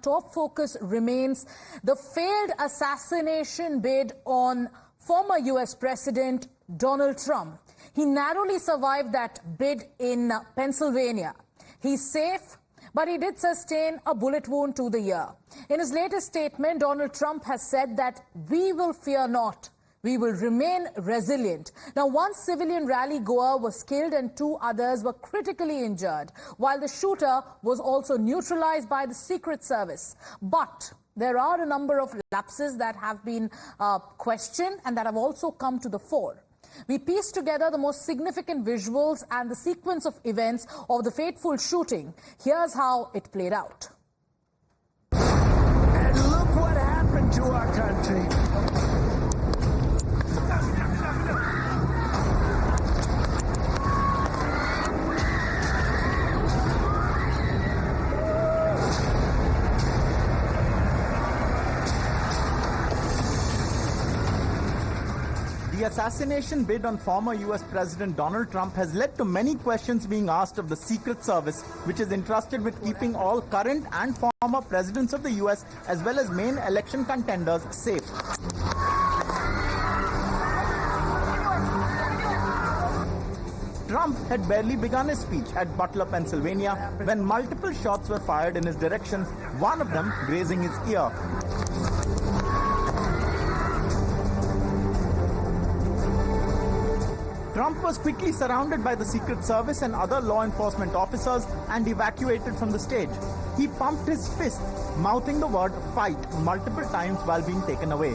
top focus remains the failed assassination bid on former U.S. President Donald Trump. He narrowly survived that bid in Pennsylvania. He's safe, but he did sustain a bullet wound to the ear. In his latest statement, Donald Trump has said that we will fear not. We will remain resilient. Now, one civilian rally goer was killed and 2 others were critically injured, while the shooter was also neutralized by the Secret Service. But there are a number of lapses that have been questioned and that have also come to the fore. We pieced together the most significant visuals and the sequence of events of the fateful shooting. Here's how it played out. And look what happened to our country. The assassination bid on former U.S. President Donald Trump has led to many questions being asked of the Secret Service, which is entrusted with keeping all current and former presidents of the U.S. as well as main election contenders safe. Trump had barely begun his speech at Butler, Pennsylvania, when multiple shots were fired in his direction, one of them grazing his ear. Trump was quickly surrounded by the Secret Service and other law enforcement officers and evacuated from the stage. He pumped his fist, mouthing the word "fight" multiple times while being taken away.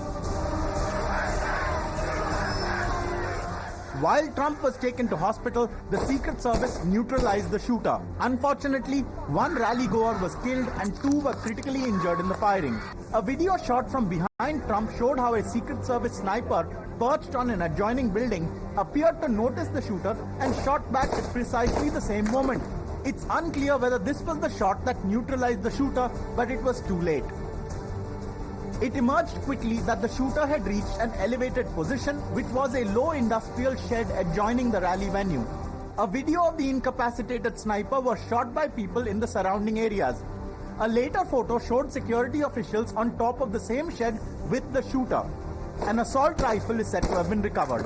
While Trump was taken to hospital, the Secret Service neutralized the shooter. Unfortunately, 1 rally goer was killed and 2 were critically injured in the firing. A video shot from behind Trump showed how a Secret Service sniper perched on an adjoining building appeared to notice the shooter and shot back at precisely the same moment. It's unclear whether this was the shot that neutralized the shooter, but it was too late. It emerged quickly that the shooter had reached an elevated position, which was a low industrial shed adjoining the rally venue. A video of the incapacitated sniper was shot by people in the surrounding areas. A later photo showed security officials on top of the same shed with the shooter. An assault rifle is said to have been recovered.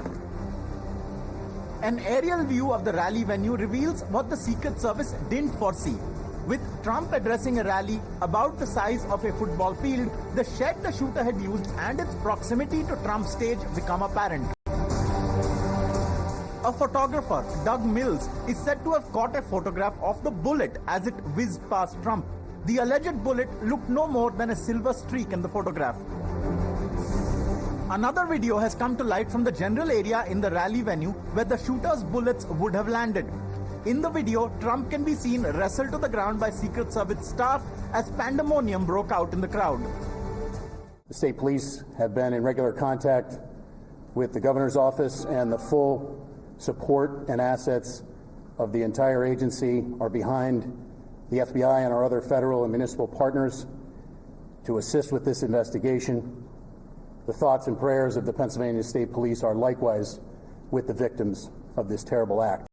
An aerial view of the rally venue reveals what the Secret Service didn't foresee. With Trump addressing a rally about the size of a football field, the shed the shooter had used and its proximity to Trump's stage become apparent. A photographer, Doug Mills, is said to have caught a photograph of the bullet as it whizzed past Trump. The alleged bullet looked no more than a silver streak in the photograph. Another video has come to light from the general area in the rally venue where the shooter's bullets would have landed. In the video, Trump can be seen wrestled to the ground by Secret Service staff as pandemonium broke out in the crowd. The state police have been in regular contact with the governor's office, and the full support and assets of the entire agency are behind the FBI and our other federal and municipal partners to assist with this investigation. The thoughts and prayers of the Pennsylvania State Police are likewise with the victims of this terrible act.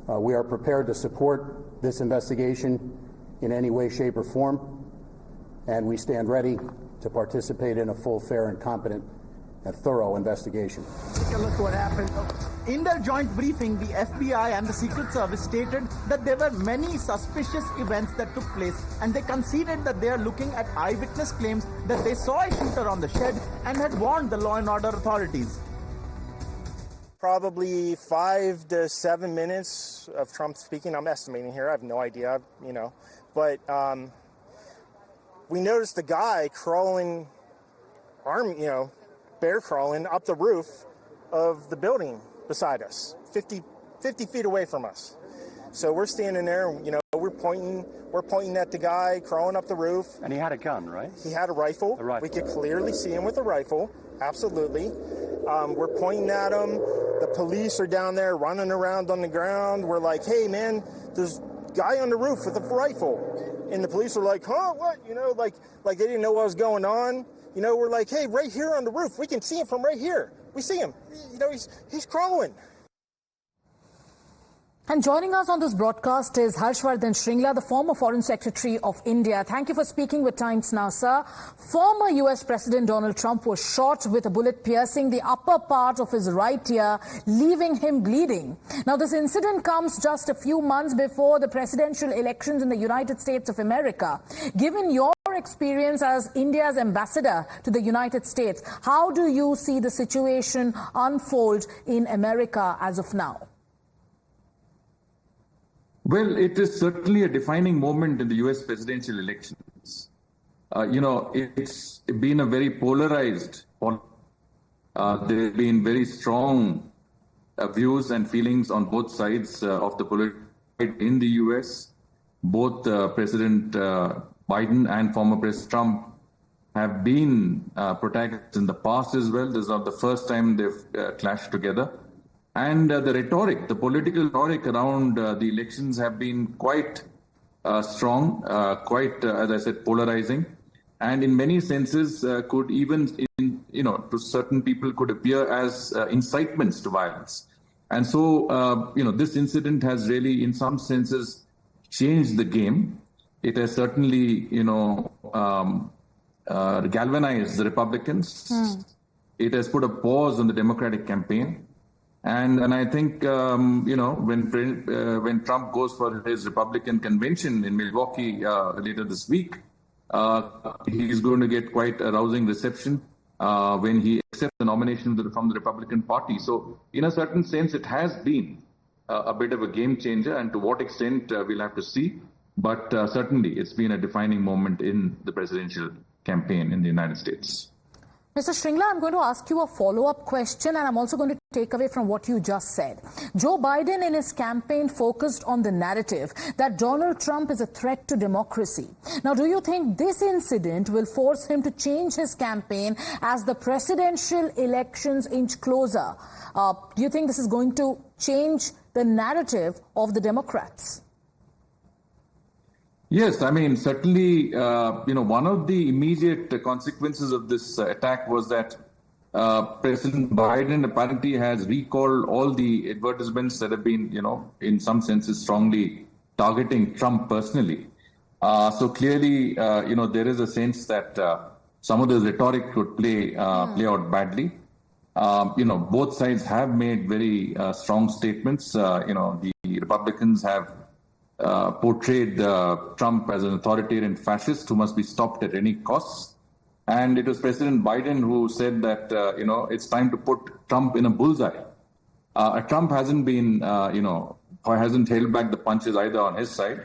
We are prepared to support this investigation in any way, shape, or form, and we stand ready to participate in a full, fair, and competent and thorough investigation. Take a look what happened. In their joint briefing, the FBI and the Secret Service stated that there were many suspicious events that took place, and they conceded that they are looking at eyewitness claims that they saw a shooter on the shed and had warned the law and order authorities. Probably 5 to 7 minutes of Trump speaking. I'm estimating here. I have no idea, but we noticed the guy crawling, bear crawling up the roof of the building beside us, 50 feet away from us. So we're standing there, we're pointing at the guy crawling up the roof. And he had a gun, right? He had a rifle. We could clearly see him with a rifle. Absolutely. We're pointing at him. The police are down there running around on the ground. We're like, hey, man, there's a guy on the roof with a rifle. And the police are like, huh, what? Like they didn't know what was going on. We're like, hey, right here on the roof. We can see him from right here. We see him. He's crawling. And joining us on this broadcast is Vardhan Shringla, the former Foreign Secretary of India. Thank you for speaking with Times Now, sir. Former US President Donald Trump was shot with a bullet piercing the upper part of his right ear, leaving him bleeding. Now, this incident comes just a few months before the presidential elections in the United States of America. Given your experience as India's ambassador to the United States, how do you see the situation unfold in America as of now? Well, it is certainly a defining moment in the US presidential elections. It's been a very polarized politics. There have been very strong views and feelings on both sides of the political fight in the US. Both President Biden and former President Trump have been protagonists in the past as well. This is not the first time they've clashed together. And the rhetoric, the political rhetoric around the elections have been quite strong, quite, as I said, polarizing. And in many senses could even, to certain people could appear as incitements to violence. And so, this incident has really, in some senses, changed the game. It has certainly, galvanized the Republicans. It has put a pause on the Democratic campaign. And I think, when Trump goes for his Republican convention in Milwaukee later this week, he's going to get quite a rousing reception when he accepts the nomination from the Republican Party. So in a certain sense, it has been a bit of a game changer, and to what extent we'll have to see. But certainly it's been a defining moment in the presidential campaign in the United States. Mr. Shringla, I'm going to ask you a follow-up question, and I'm also going to take away from what you just said. Joe Biden in his campaign focused on the narrative that Donald Trump is a threat to democracy. Now, do you think this incident will force him to change his campaign as the presidential elections inch closer? Do you think this is going to change the narrative of the Democrats? Yes, I mean, certainly, one of the immediate consequences of this attack was that President Biden apparently has recalled all the advertisements that have been, in some senses strongly targeting Trump personally. So clearly, there is a sense that some of the rhetoric could play out badly. Both sides have made very strong statements. The Republicans have portrayed Trump as an authoritarian fascist who must be stopped at any cost. And it was President Biden who said that, it's time to put Trump in a bullseye. Trump hasn't been, hasn't held back the punches either on his side.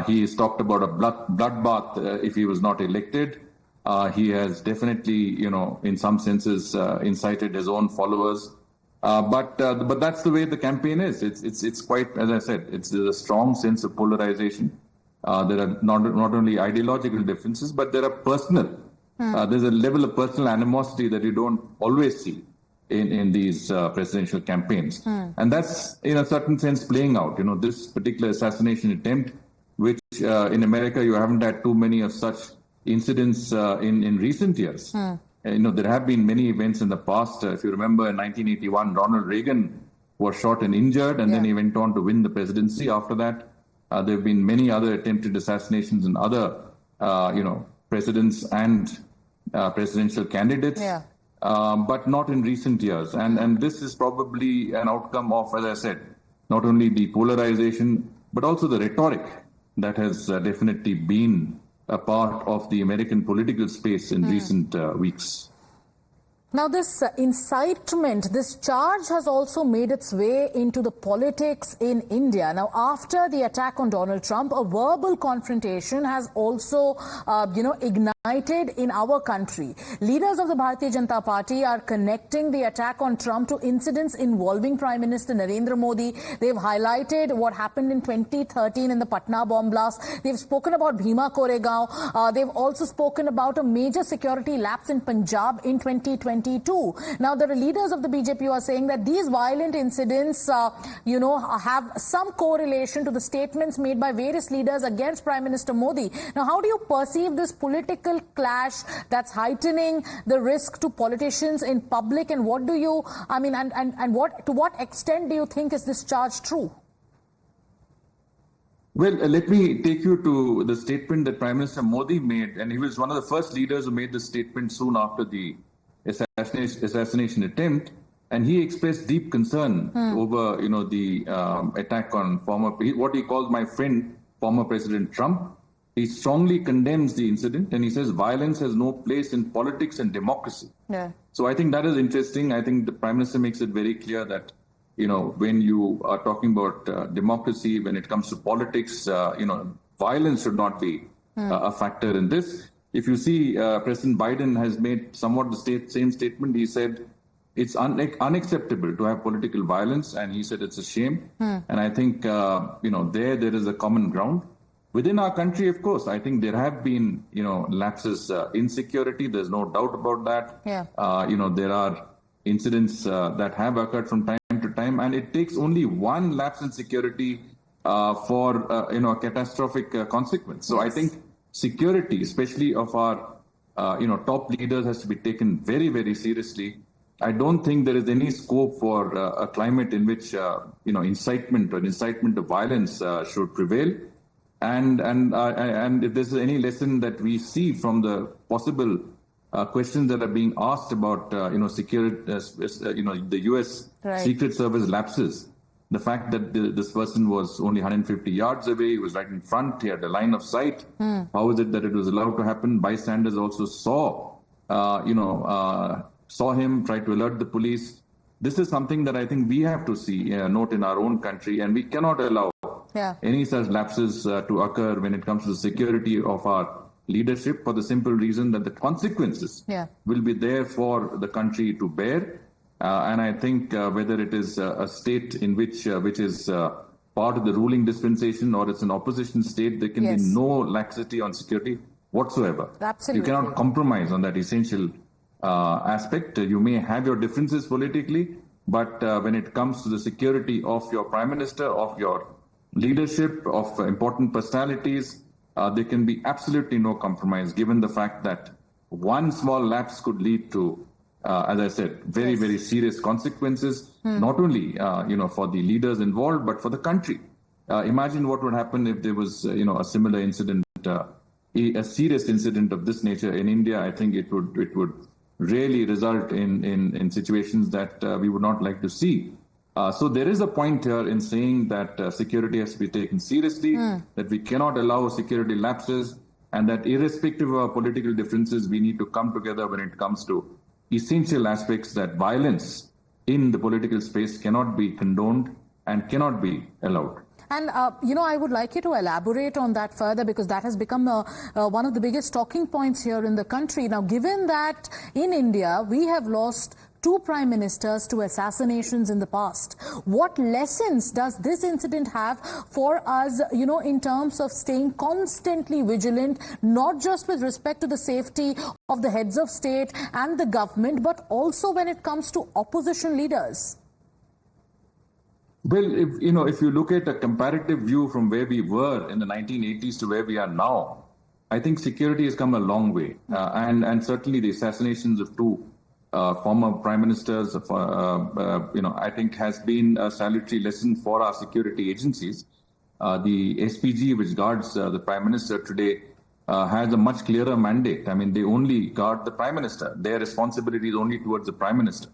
He has talked about a bloodbath if he was not elected. He has definitely, in some senses, incited his own followers. But that's the way the campaign is. It's quite, as I said, there's a strong sense of polarization. There are not only ideological differences, but there are personal. There's a level of personal animosity that you don't always see in these presidential campaigns. And that's, in a certain sense, playing out. This particular assassination attempt, which in America you haven't had too many of such incidents in recent years. There have been many events in the past. If you remember, in 1981, Ronald Reagan was shot and injured, and then he went on to win the presidency after that. There have been many other attempted assassinations in other, presidents and presidential candidates, but not in recent years. And this is probably an outcome of, as I said, not only the polarization, but also the rhetoric that has definitely been a part of the American political space in recent weeks. Now, this incitement, this charge has also made its way into the politics in India. Now, after the attack on Donald Trump, a verbal confrontation has also, ignited in our country. Leaders of the Bharatiya Janata Party are connecting the attack on Trump to incidents involving Prime Minister Narendra Modi. They've highlighted what happened in 2013 in the Patna bomb blast. They've spoken about Bhima Koregaon. They've also spoken about a major security lapse in Punjab in 2022. Now, there are leaders of the BJP who are saying that these violent incidents, have some correlation to the statements made by various leaders against Prime Minister Modi. Now, how do you perceive this political clash that's heightening the risk to politicians in public? And what do you, to what extent do you think is this charge true? Well, let me take you to the statement that Prime Minister Modi made, and he was one of the first leaders who made this statement soon after the assassination attempt, and he expressed deep concern over, the attack on what he calls my friend, former President Trump. He strongly condemns the incident, and he says violence has no place in politics and democracy. Yeah. So I think that is interesting. I think the Prime Minister makes it very clear that, when you are talking about democracy, when it comes to politics, violence should not be a factor in this. If you see, President Biden has made somewhat the same statement. He said it's unacceptable to have political violence, and he said it's a shame. And I think, there is a common ground. Within our country, of course, I think there have been, lapses in security. There's no doubt about that. Yeah. There are incidents that have occurred from time to time, and it takes only one lapse in security for a catastrophic consequence. So I think security, especially of our top leaders, has to be taken very, very seriously. I don't think there is any scope for a climate in which incitement to violence should prevail. And if there's any lesson that we see from the possible questions that are being asked about, security, the U.S. Secret Service lapses, the fact that this person was only 150 yards away, he was right in front, he had a line of sight. How is it that it was allowed to happen? Bystanders also saw him, tried to alert the police. This is something that I think we have to note in our own country, and we cannot allow any such lapses to occur when it comes to the security of our leadership, for the simple reason that the consequences will be there for the country to bear. And I think whether it is a state in which is part of the ruling dispensation or it's an opposition state, there can be no laxity on security whatsoever. Absolutely. You cannot compromise on that essential aspect. You may have your differences politically, but when it comes to the security of your prime minister, of your leadership, of important personalities, there can be absolutely no compromise, given the fact that one small lapse could lead to, as I said, very, very serious consequences, not only, for the leaders involved, but for the country. Imagine what would happen if there was, a similar incident, a serious incident of this nature in India. I think it would really result in situations that we would not like to see. So there is a point here in saying that security has to be taken seriously, that we cannot allow security lapses, and that irrespective of our political differences, we need to come together when it comes to essential aspects, that violence in the political space cannot be condoned and cannot be allowed. And, I would like you to elaborate on that further, because that has become one of the biggest talking points here in the country. Now, given that in India, we have lost 2 prime ministers to assassinations in the past, what lessons does this incident have for us, in terms of staying constantly vigilant, not just with respect to the safety of the heads of state and the government, but also when it comes to opposition leaders? Well, if you look at a comparative view from where we were in the 1980s to where we are now, I think security has come a long way. And certainly the assassinations of 2 former prime ministers, I think has been a salutary lesson for our security agencies. The SPG, which guards the prime minister today, has a much clearer mandate. I mean, they only guard the prime minister. Their responsibility is only towards the prime minister.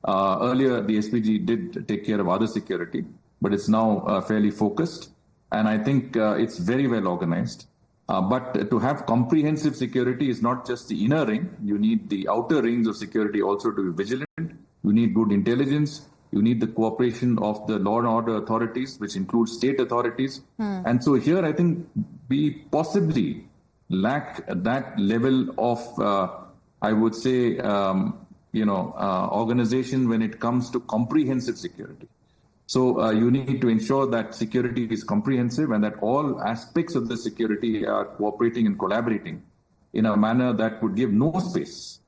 Earlier, the SPG did take care of other security, but it's now fairly focused. And I think it's very well organized. But to have comprehensive security is not just the inner ring. You need the outer rings of security also to be vigilant. You need good intelligence. You need the cooperation of the law and order authorities, which includes state authorities. And so here, I think we possibly lack that level of, I would say, organization when it comes to comprehensive security. So you need to ensure that security is comprehensive and that all aspects of the security are cooperating and collaborating in a manner that would give no space,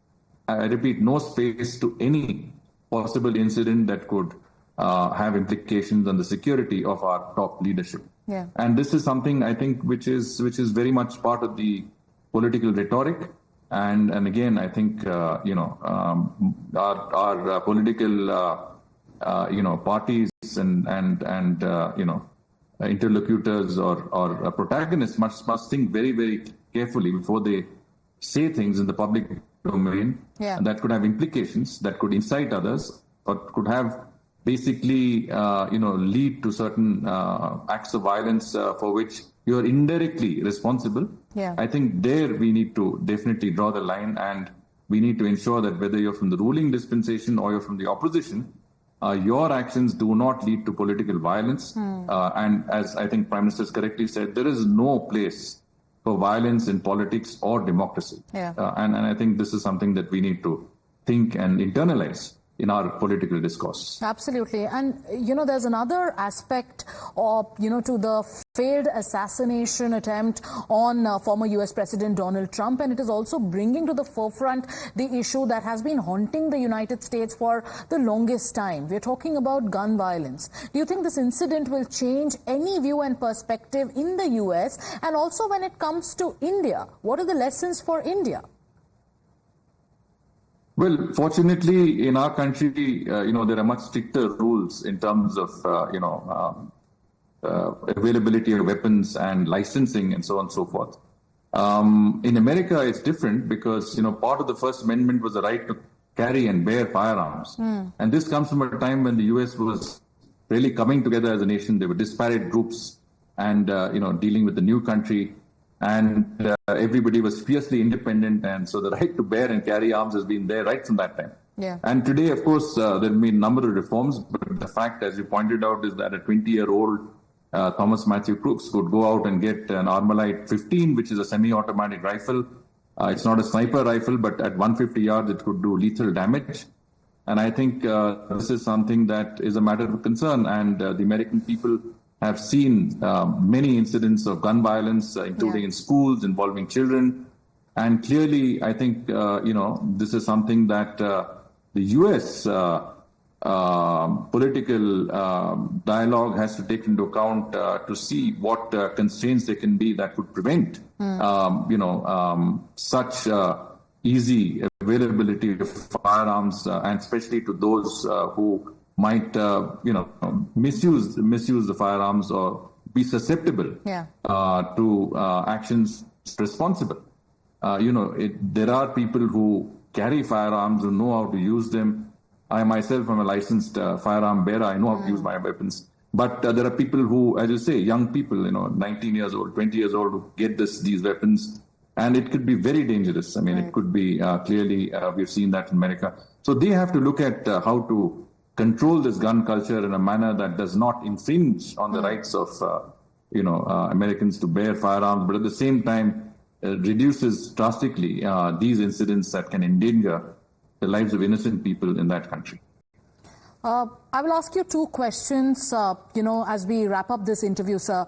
I repeat, no space to any possible incident that could have implications on the security of our top leadership. Yeah. And this is something I think which is very much part of the political rhetoric. And again, I think our political parties and interlocutors or protagonists must think very, very carefully before they say things in the public domain that could have implications, that could incite others, or could have basically, lead to certain acts of violence for which you are indirectly responsible. I think there we need to definitely draw the line, and we need to ensure that whether you're from the ruling dispensation or you're from the opposition, your actions do not lead to political violence. And as I think Prime Minister has correctly said, there is no place for violence in politics or democracy. And I think this is something that we need to think and internalize in our political discourse. Absolutely. And, there's another aspect of, to the failed assassination attempt on former US President Donald Trump. And it is also bringing to the forefront the issue that has been haunting the United States for the longest time. We're talking about gun violence. Do you think this incident will change any view and perspective in the US? And also when it comes to India, what are the lessons for India? Well, fortunately, in our country, there are much stricter rules in terms of, availability of weapons and licensing and so on and so forth. In America, it's different because, part of the First Amendment was the right to carry and bear firearms. And this comes from a time when the U.S. was really coming together as a nation. There were disparate groups and, dealing with the new country. And everybody was fiercely independent, and so the right to bear and carry arms has been there right from that time. And today, of course, there have been a number of reforms, but the fact, as you pointed out, is that a 20-year-old Thomas Matthew Crooks could go out and get an Armalite 15, which is a semi-automatic rifle. It's not a sniper rifle, but at 150 yards, it could do lethal damage. And I think this is something that is a matter of concern, and the American people have seen many incidents of gun violence, including in schools involving children. And clearly, I think, this is something that the U.S. Political dialogue has to take into account to see what constraints there can be that could prevent, such easy availability of firearms, and especially to those who might, misuse the firearms or be susceptible to actions responsible. There are people who carry firearms, who know how to use them. I myself am a licensed firearm bearer. I know how to use my weapons. But there are people who, as you say, young people, 19 years old, 20 years old, who get these weapons. And it could be very dangerous. I mean, it could be clearly, we've seen that in America. So they have to look at how to control this gun culture in a manner that does not infringe on the rights of, Americans to bear firearms, but at the same time reduces drastically these incidents that can endanger the lives of innocent people in that country. I will ask you two questions, as we wrap up this interview, sir.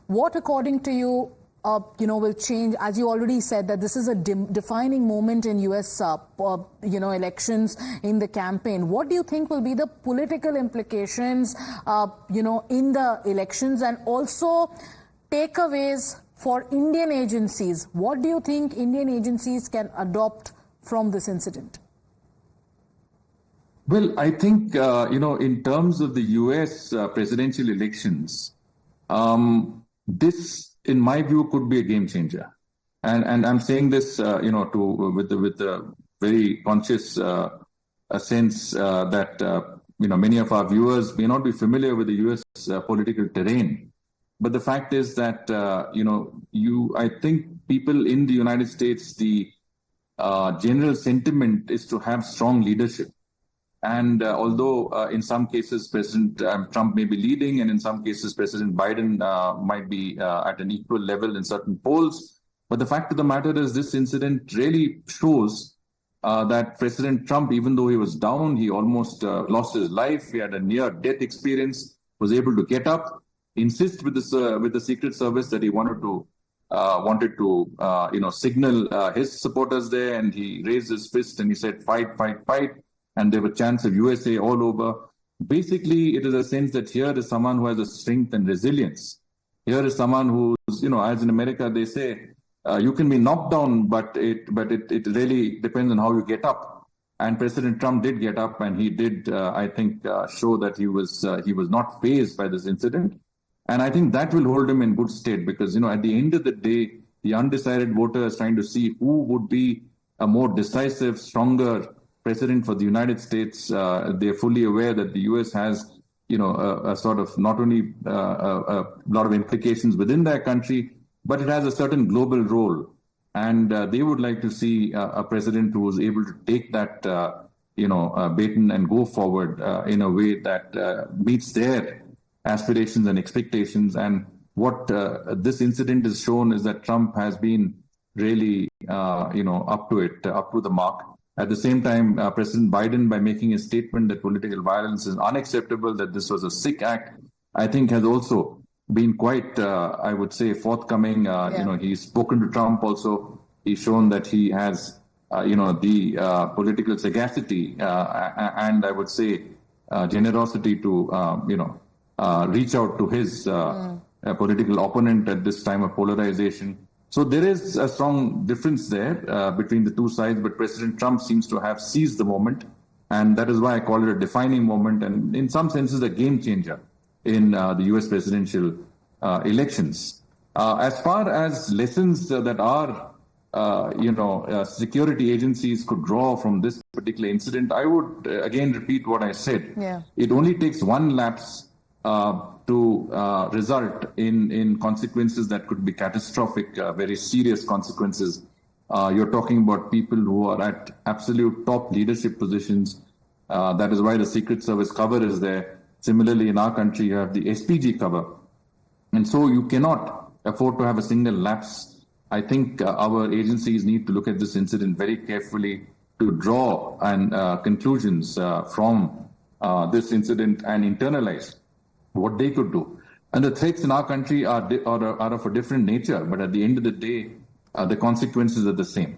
What, according to you, will change, as you already said, that this is a defining moment in U.S., elections in the campaign. What do you think will be the political implications, in the elections, and also takeaways for Indian agencies? What do you think Indian agencies can adopt from this incident? Well, I think, in terms of the U.S. Presidential elections, this, in my view, could be a game changer. And I'm saying this, with the very conscious sense that, many of our viewers may not be familiar with the U.S. Political terrain. But the fact is that, I think people in the United States, the general sentiment is to have strong leadership. And although in some cases President Trump may be leading, and in some cases President Biden might be at an equal level in certain polls, but the fact of the matter is this incident really shows that President Trump, even though he was down, he almost lost his life. He had a near-death experience, was able to get up, insist with the Secret Service that he wanted to signal his supporters there, and he raised his fist and he said, "Fight, fight, fight." And there were chants of USA all over. Basically, it is a sense that here is someone who has a strength and resilience. Here is someone who's, as in America, they say, you can be knocked down, but it really depends on how you get up. And President Trump did get up, and he did, show that he was not fazed by this incident. And I think that will hold him in good stead because, at the end of the day, the undecided voter is trying to see who would be a more decisive, stronger president for the United States. They're fully aware that the U.S. has, a sort of not only a lot of implications within their country, but it has a certain global role. And they would like to see a president who is able to take that, baton and go forward in a way that meets their aspirations and expectations. And what this incident has shown is that Trump has been really, up to it, up to the mark. At the same time, President Biden, by making a statement that political violence is unacceptable, that this was a sick act, I think has also been quite, I would say, forthcoming. He's spoken to Trump also. He's shown that he has, the political sagacity and I would say generosity to, reach out to his political opponent at this time of polarization. So there is a strong difference there between the two sides, but President Trump seems to have seized the moment. And that is why I call it a defining moment and in some senses a game changer in the U.S. presidential elections. As far as lessons that our, security agencies could draw from this particular incident, I would again repeat what I said. Yeah. It only takes one lapse to result in consequences that could be catastrophic, very serious consequences. You're talking about people who are at absolute top leadership positions. That is why the Secret Service cover is there. Similarly, in our country, you have the SPG cover. And so you cannot afford to have a single lapse. I think our agencies need to look at this incident very carefully to draw conclusions from this incident and internalize what they could do. And the threats in our country are of a different nature, but at the end of the day, the consequences are the same.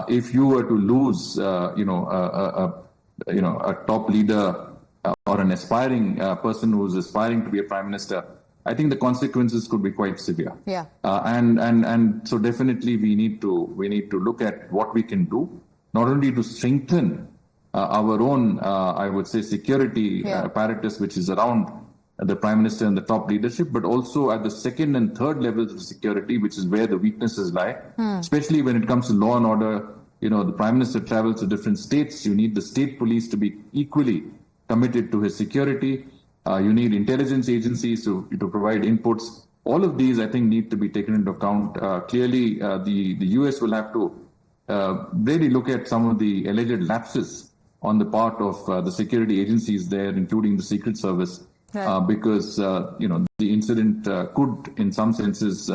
If you were to lose, a top leader or an aspiring person who's aspiring to be a prime minister, I think the consequences could be quite severe. Yeah. And so definitely we need to look at what we can do, not only to strengthen our own, I would say, security apparatus, which is around the prime minister and the top leadership, but also at the second and third levels of security, which is where the weaknesses lie, especially when it comes to law and order. The prime minister travels to different states. You need the state police to be equally committed to his security. You need intelligence agencies to provide inputs. All of these, I think, need to be taken into account. Clearly, the U.S. will have to really look at some of the alleged lapses on the part of the security agencies there, including the Secret Service. Because, the incident could, in some senses,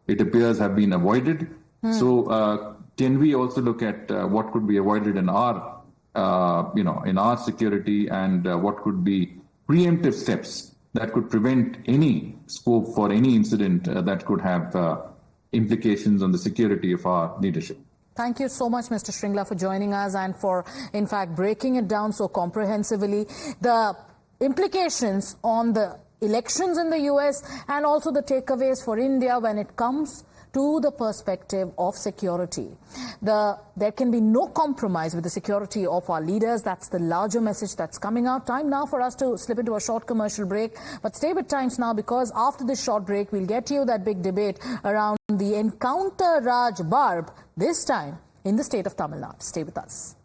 it appears, have been avoided. So can we also look at what could be avoided in our, in our security and what could be preemptive steps that could prevent any scope for any incident that could have implications on the security of our leadership. Thank you so much, Mr. Shringla, for joining us and for, in fact, breaking it down so comprehensively. The implications on the elections in the U.S. and also the takeaways for India when it comes to the perspective of security. There can be no compromise with the security of our leaders. That's the larger message that's coming out. Time now for us to slip into a short commercial break. But stay with Times Now, because after this short break, we'll get you that big debate around the Encounter Raj Barb, this time in the state of Tamil Nadu. Stay with us.